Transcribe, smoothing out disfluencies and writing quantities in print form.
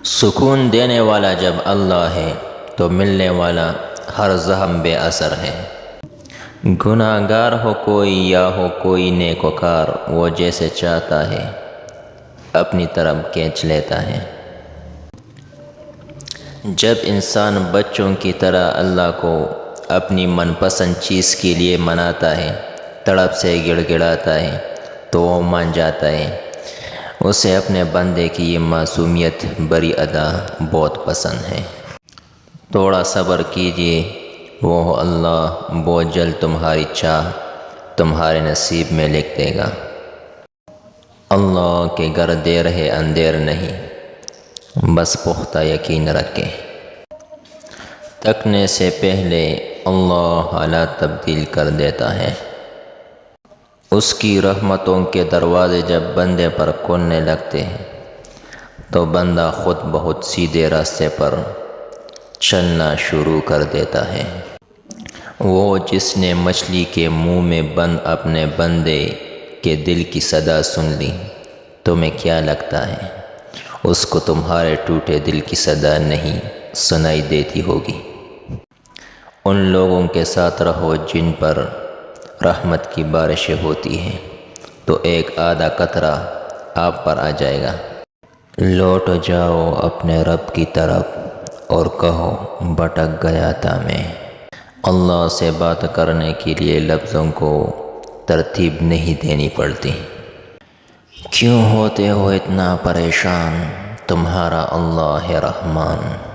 سکون دینے والا جب اللہ ہے تو ملنے والا ہر زخم بے اثر ہے۔ گناہ گار ہو کوئی یا ہو کوئی نیکوکار، وہ جیسے چاہتا ہے اپنی طرف کھینچ لیتا ہے۔ جب انسان بچوں کی طرح اللہ کو اپنی من پسند چیز کے لیے مناتا ہے، تڑپ سے گڑ گڑاتا ہے تو وہ مان جاتا ہے۔ اسے اپنے بندے کی یہ معصومیت بری ادا بہت پسند ہے۔ تھوڑا صبر کیجیے، وہ اللہ بہت جلد تمہاری چاہ تمہارے نصیب میں لکھ دے گا۔ اللہ کے گھر دیر ہے اندھیر نہیں، بس پختہ یقین رکھے۔ تکنے سے پہلے اللہ حالات تبدیل کر دیتا ہے۔ اس کی رحمتوں کے دروازے جب بندے پر کھلنے لگتے ہیں تو بندہ خود بہت سیدھے راستے پر چلنا شروع کر دیتا ہے۔ وہ جس نے مچھلی کے منہ میں بند اپنے بندے کے دل کی صدا سن لی، تمہیں کیا لگتا ہے اس کو تمہارے ٹوٹے دل کی صدا نہیں سنائی دیتی ہوگی؟ ان لوگوں کے ساتھ رہو جن پر رحمت کی بارشیں ہوتی ہیں تو ایک آدھا قطرہ آپ پر آ جائے گا۔ لوٹ جاؤ اپنے رب کی طرف اور کہو بھٹک گیا تھا میں۔ اللہ سے بات کرنے کے لیے لفظوں کو ترتیب نہیں دینی پڑتی۔ کیوں ہوتے ہو اتنا پریشان، تمہارا اللہ ہے رحمان۔